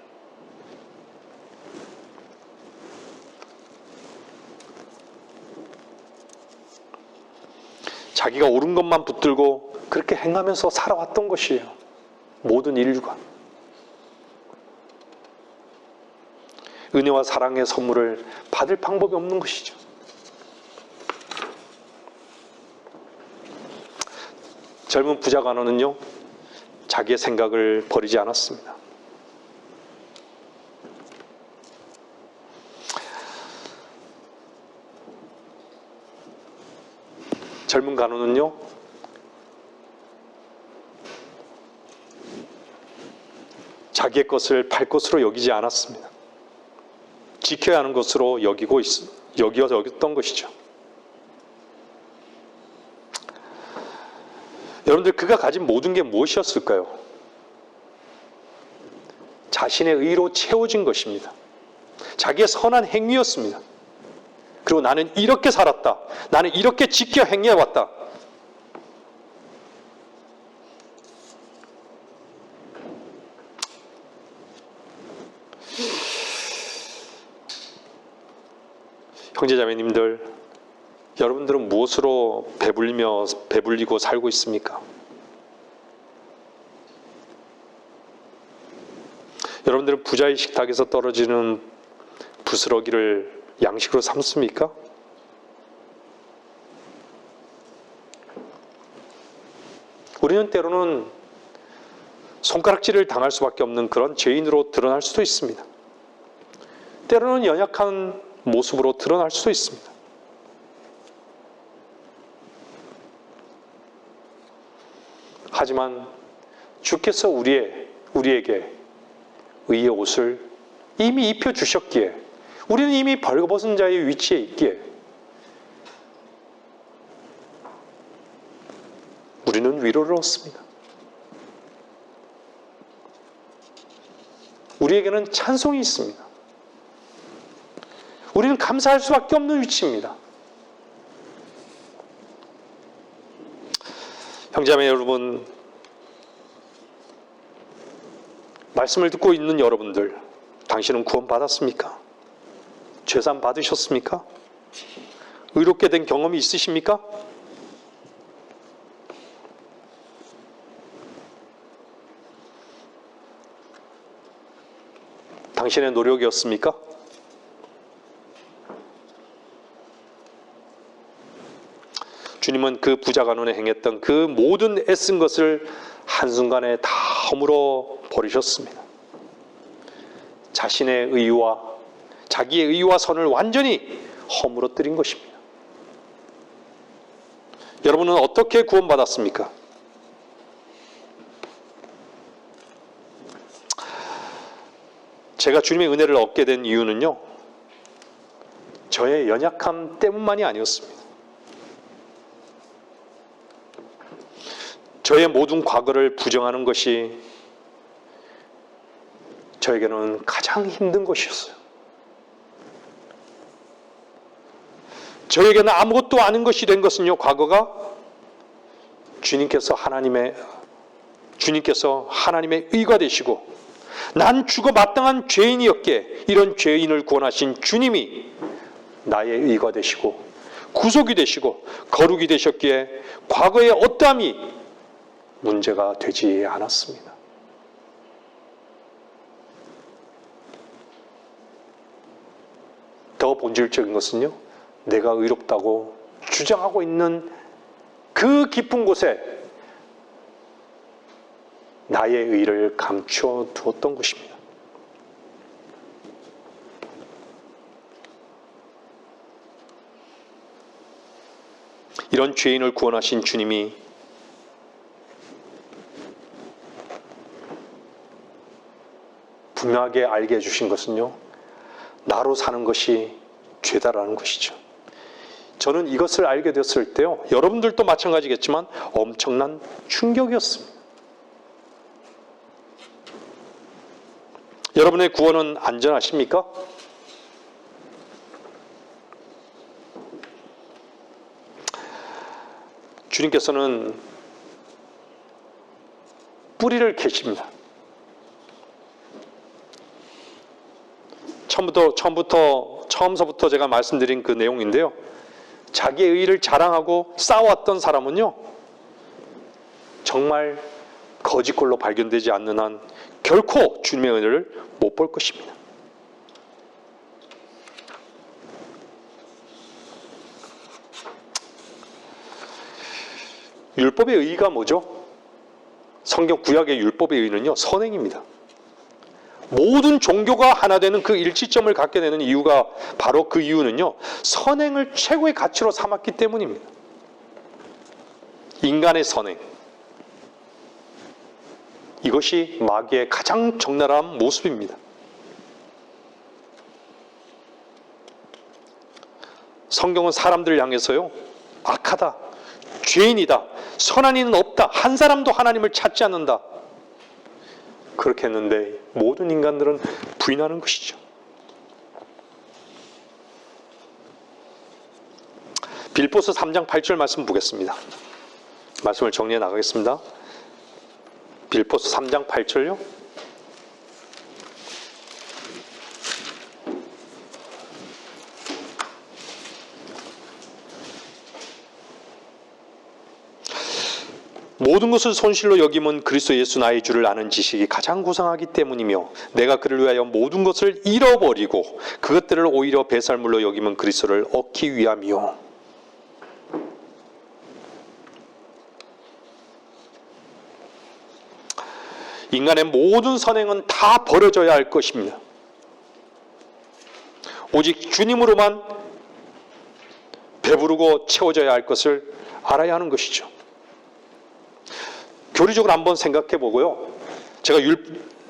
자기가 옳은 것만 붙들고 그렇게 행하면서 살아왔던 것이에요. 모든 인류가. 은혜와 사랑의 선물을 받을 방법이 없는 것이죠. 젊은 부자 간호는요, 자기의 생각을 버리지 않았습니다. 젊은 간호는요, 자기의 것을 팔 것으로 여기지 않았습니다. 지켜야 하는 것으로 여겼던 것이죠. 여러분들, 그가 가진 모든 게 무엇이었을까요? 자신의 의로 채워진 것입니다. 자기의 선한 행위였습니다. 그리고 나는 이렇게 살았다. 나는 이렇게 지켜 행해왔다. 형제자매님들, 여러분들은 무엇으로 배불리고 살고 있습니까? 여러분들은 부자의 식탁에서 떨어지는 부스러기를 양식으로 삼습니까? 우리는 때로는 손가락질을 당할 수밖에 없는 그런 죄인으로 드러날 수도 있습니다. 때로는 연약한 모습으로 드러날 수도 있습니다. 하지만 주께서 우리에게 의의 옷을 이미 입혀주셨기에, 우리는 이미 벌거벗은 자의 위치에 있기에 우리는 위로를 얻습니다. 우리에게는 찬송이 있습니다. 우리는 감사할 수밖에 없는 위치입니다. 형제자매 여러분, 말씀을 듣고 있는 여러분들, 당신은 구원 받았습니까? 죄산 받으셨습니까? 의롭게 된 경험이 있으십니까? 당신의 노력이었습니까? 주님은 그 부자 간원에 행했던 그 모든 애쓴 것을 한순간에 다 허물어 버리셨습니다. 자신의 자기의 의와 선을 완전히 허물어뜨린 것입니다. 여러분은 어떻게 구원받았습니까? 제가 주님의 은혜를 얻게 된 이유는요, 저의 연약함 때문만이 아니었습니다. 저의 모든 과거를 부정하는 것이 저에게는 가장 힘든 것이었어요. 저에게는 아무것도 아닌 것이 된 것은요, 과거가 주님께서 하나님의 의가 되시고, 난 죽어 마땅한 죄인이었기에 이런 죄인을 구원하신 주님이 나의 의가 되시고 구속이 되시고 거룩이 되셨기에 과거의 어떠함이 문제가 되지 않았습니다. 더 본질적인 것은요, 내가 의롭다고 주장하고 있는 그 깊은 곳에 나의 의를 감추어 두었던 것입니다. 이런 죄인을 구원하신 주님이 분명하게 알게 해주신 것은요, 나로 사는 것이 죄다라는 것이죠. 저는 이것을 알게 됐을 때요, 여러분들도 마찬가지겠지만 엄청난 충격이었습니다. 여러분의 구원은 안전하십니까? 주님께서는 뿌리를 캐십니다. 처음서부터 제가 말씀드린 그 내용인데요. 자기의 의의를 자랑하고 싸웠던 사람은요, 정말 거짓골로 발견되지 않는 한 결코 주님의 은혜를 못 볼 것입니다. 율법의 의의가 뭐죠? 성경 구약의 율법의 의의는요, 선행입니다. 모든 종교가 하나 되는 그 일치점을 갖게 되는 이유가 바로 그 이유는요, 선행을 최고의 가치로 삼았기 때문입니다. 인간의 선행. 이것이 마귀의 가장 적나라한 모습입니다. 성경은 사람들을 향해서요, 악하다, 죄인이다, 선한 이는 없다, 한 사람도 하나님을 찾지 않는다, 그렇게 했는데 모든 인간들은 부인하는 것이죠. 빌보서 3장 8절 말씀 보겠습니다. 말씀을 정리해 나가겠습니다. 빌보서 3장 8절요. 모든 것을 손실로 여김은 그리스도 예수 나의 주를 아는 지식이 가장 고상하기 때문이며 내가 그를 위하여 모든 것을 잃어버리고 그것들을 오히려 배설물로 여김은 그리스도를 얻기 위함이요. 인간의 모든 선행은 다 버려져야 할 것입니다. 오직 주님으로만 배부르고 채워져야 할 것을 알아야 하는 것이죠. 교리적으로 한번 생각해 보고요. 제가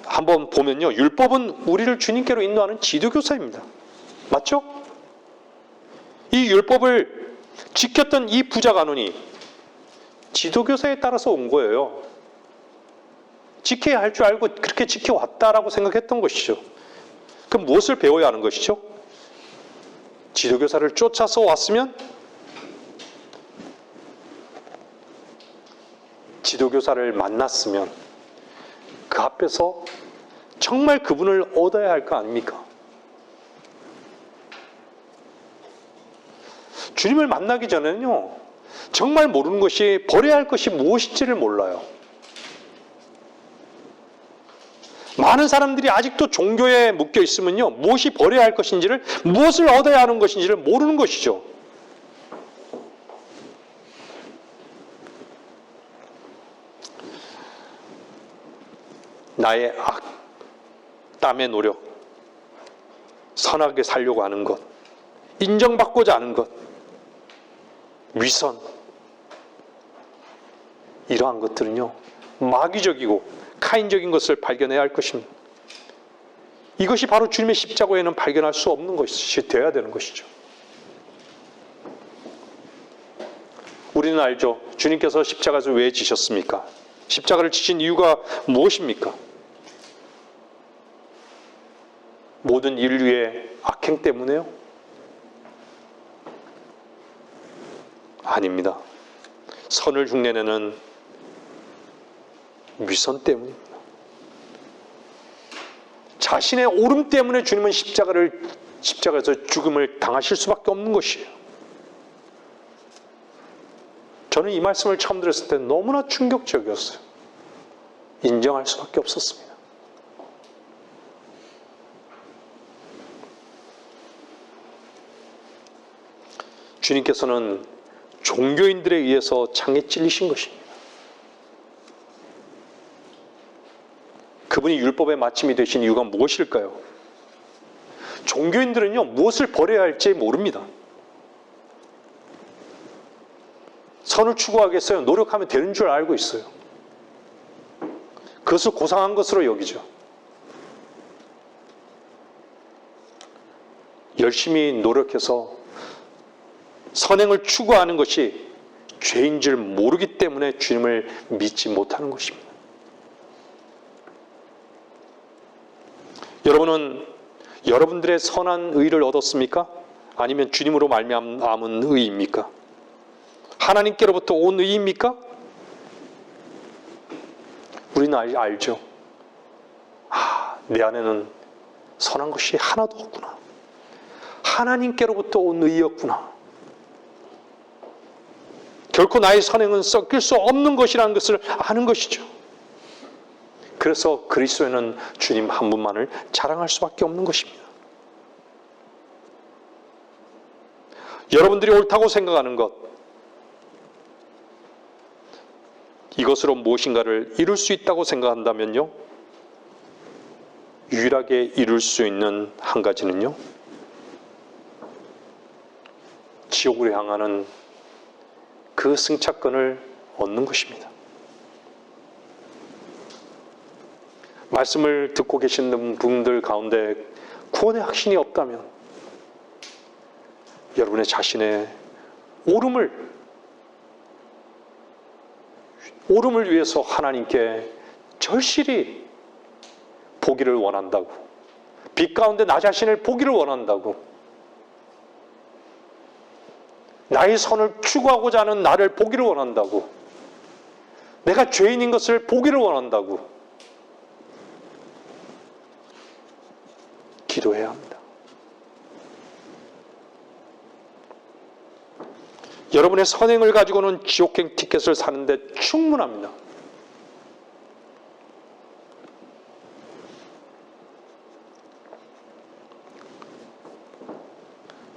한번 보면요. 율법은 우리를 주님께로 인도하는 지도교사입니다. 맞죠? 이 율법을 지켰던 이 부자 간원이 지도교사에 따라서 온 거예요. 지켜야 할 줄 알고 그렇게 지켜왔다라고 생각했던 것이죠. 그럼 무엇을 배워야 하는 것이죠? 지도교사를 쫓아서 왔으면 지도교사를 만났으면 그 앞에서 정말 그분을 얻어야 할 거 아닙니까? 주님을 만나기 전에는요, 정말 모르는 것이, 버려야 할 것이 무엇인지를 몰라요. 많은 사람들이 아직도 종교에 묶여 있으면요, 무엇이 버려야 할 것인지를, 무엇을 얻어야 하는 것인지를 모르는 것이죠. 나의 땀의 노력, 선하게 살려고 하는 것, 인정받고자 하는 것, 위선, 이러한 것들은요, 마귀적이고 카인적인 것을 발견해야 할 것입니다. 이것이 바로 주님의 십자가에는 발견할 수 없는 것이 되어야 되는 것이죠. 우리는 알죠. 주님께서 십자가에서 왜 지셨습니까? 십자가를 지신 이유가 무엇입니까? 모든 인류의 악행 때문에요? 아닙니다. 선을 흉내내는 위선 때문입니다. 자신의 옳음 때문에 주님은 십자가에서 죽음을 당하실 수밖에 없는 것이에요. 저는 이 말씀을 처음 들었을 때 너무나 충격적이었어요. 인정할 수밖에 없었습니다. 주님께서는 종교인들에 의해서 창에 찔리신 것입니다. 그분이 율법의 마침이 되신 이유가 무엇일까요? 종교인들은요, 무엇을 버려야 할지 모릅니다. 선을 추구하겠어요? 노력하면 되는 줄 알고 있어요. 그것을 고상한 것으로 여기죠. 열심히 노력해서 선행을 추구하는 것이 죄인 줄 모르기 때문에 주님을 믿지 못하는 것입니다. 여러분은 여러분들의 선한 의를 얻었습니까? 아니면 주님으로 말미암은 의입니까? 하나님께로부터 온 의입니까? 우리는 알죠. 내 안에는 선한 것이 하나도 없구나. 하나님께로부터 온 의였구나. 결코 나의 선행은 섞일 수 없는 것이라는 것을 아는 것이죠. 그래서 그리스도에는 주님 한 분만을 자랑할 수밖에 없는 것입니다. 여러분들이 옳다고 생각하는 것, 이것으로 무엇인가를 이룰 수 있다고 생각한다면요, 유일하게 이룰 수 있는 한 가지는요, 지옥으로 향하는 그 승차권을 얻는 것입니다. 말씀을 듣고 계시는 분들 가운데 구원의 확신이 없다면 여러분의 자신의 오름을 위해서 하나님께 절실히 보기를 원한다고, 빛 가운데 나 자신을 보기를 원한다고, 나의 선을 추구하고자 하는 나를 보기를 원한다고, 내가 죄인인 것을 보기를 원한다고 기도해야 합니다. 여러분의 선행을 가지고는 지옥행 티켓을 사는데 충분합니다.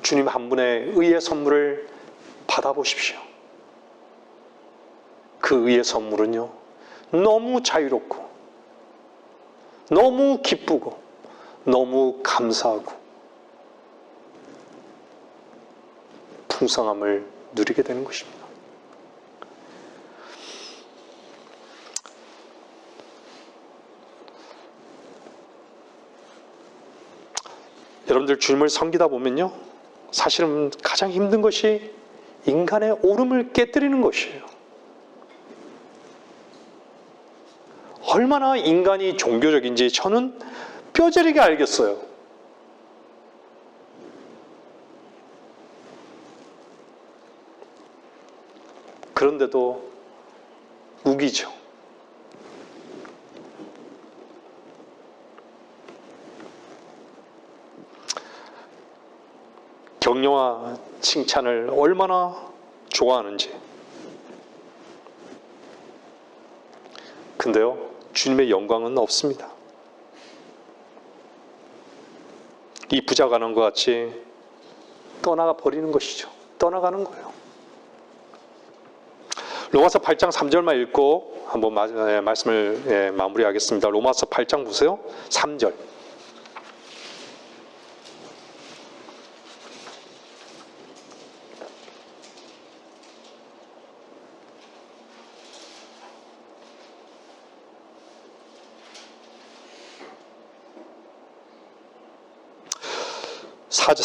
주님 한 분의 의의 선물을 받아보십시오. 그 의의 선물은요, 너무 자유롭고, 너무 기쁘고, 너무 감사하고, 풍성함을 누리게 되는 것입니다. 여러분들 주님을 섬기다 보면요, 사실은 가장 힘든 것이 인간의 오름을 깨뜨리는 것이에요. 얼마나 인간이 종교적인지 저는 뼈저리게 알겠어요. 그런데도 우기죠. 격려와 칭찬을 얼마나 좋아하는지. 근데요, 주님의 영광은 없습니다. 이 부자 가난과 같이 떠나가 버리는 것이죠. 떠나가는 거예요. 로마서 8장 3절만 읽고 한번 말씀을 마무리하겠습니다. 로마서 8장 보세요. 3절.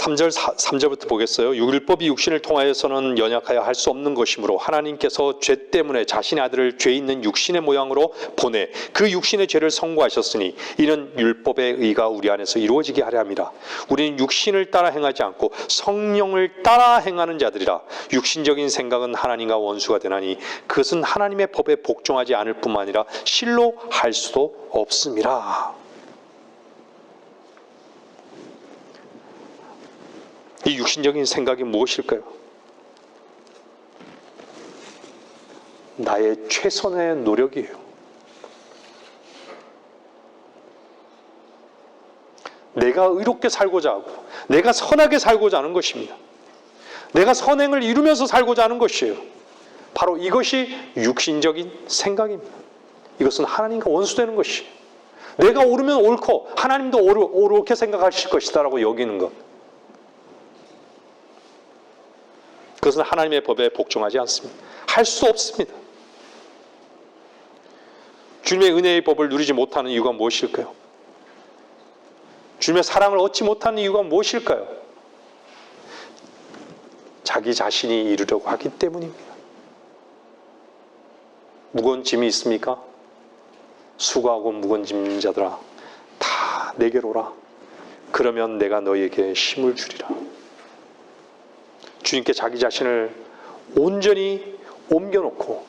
(3절) 3절부터 보겠어요. 율법이 육신을 통하여서는 연약하여 할 수 없는 것이므로 하나님께서 죄 때문에 자신의 아들을 죄 있는 육신의 모양으로 보내 그 육신의 죄를 성고하셨으니 이는 율법의 의가 우리 안에서 이루어지게 하려 함이라. 우리는 육신을 따라 행하지 않고 성령을 따라 행하는 자들이라. 육신적인 생각은 하나님과 원수가 되나니 그것은 하나님의 법에 복종하지 않을 뿐만 아니라 실로 할 수도 없음이라. 이 육신적인 생각이 무엇일까요? 나의 최선의 노력이에요. 내가 의롭게 살고자 하고 내가 선하게 살고자 하는 것입니다. 내가 선행을 이루면서 살고자 하는 것이에요. 바로 이것이 육신적인 생각입니다. 이것은 하나님과 원수되는 것이에요. 내가 옳으면 옳고 하나님도 옳게 생각하실 것이다 라고 여기는 것, 그것은 하나님의 법에 복종하지 않습니다. 할 수 없습니다. 주님의 은혜의 법을 누리지 못하는 이유가 무엇일까요? 주님의 사랑을 얻지 못하는 이유가 무엇일까요? 자기 자신이 이루려고 하기 때문입니다. 무거운 짐이 있습니까? 수고하고 무거운 짐진 자들아 다 내게로 오라. 그러면 내가 너희에게 힘을 주리라. 주님께 자기 자신을 온전히 옮겨놓고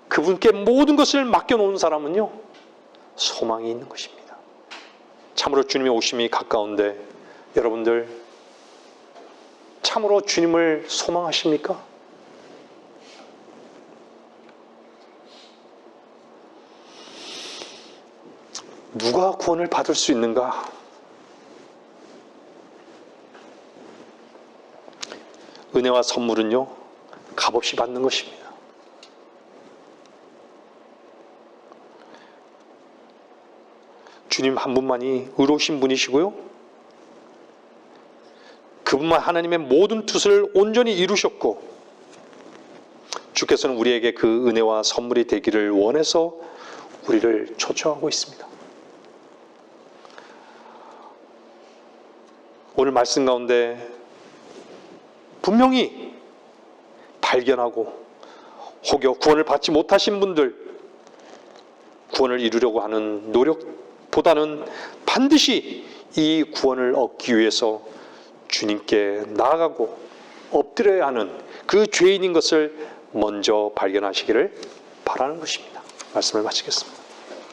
그분께 모든 것을 맡겨놓은 사람은요, 소망이 있는 것입니다. 참으로 주님의 오심이 가까운데 여러분들 참으로 주님을 소망하십니까? 누가 구원을 받을 수 있는가? 은혜와 선물은요, 값없이 받는 것입니다. 주님 한 분만이 의로우신 분이시고요, 그분만 하나님의 모든 뜻을 온전히 이루셨고, 주께서는 우리에게 그 은혜와 선물이 되기를 원해서 우리를 초청하고 있습니다. 오늘 말씀 가운데 분명히 발견하고 혹여 구원을 받지 못하신 분들, 구원을 이루려고 하는 노력보다는 반드시 이 구원을 얻기 위해서 주님께 나아가고 엎드려야 하는 그 죄인인 것을 먼저 발견하시기를 바라는 것입니다. 말씀을 마치겠습니다.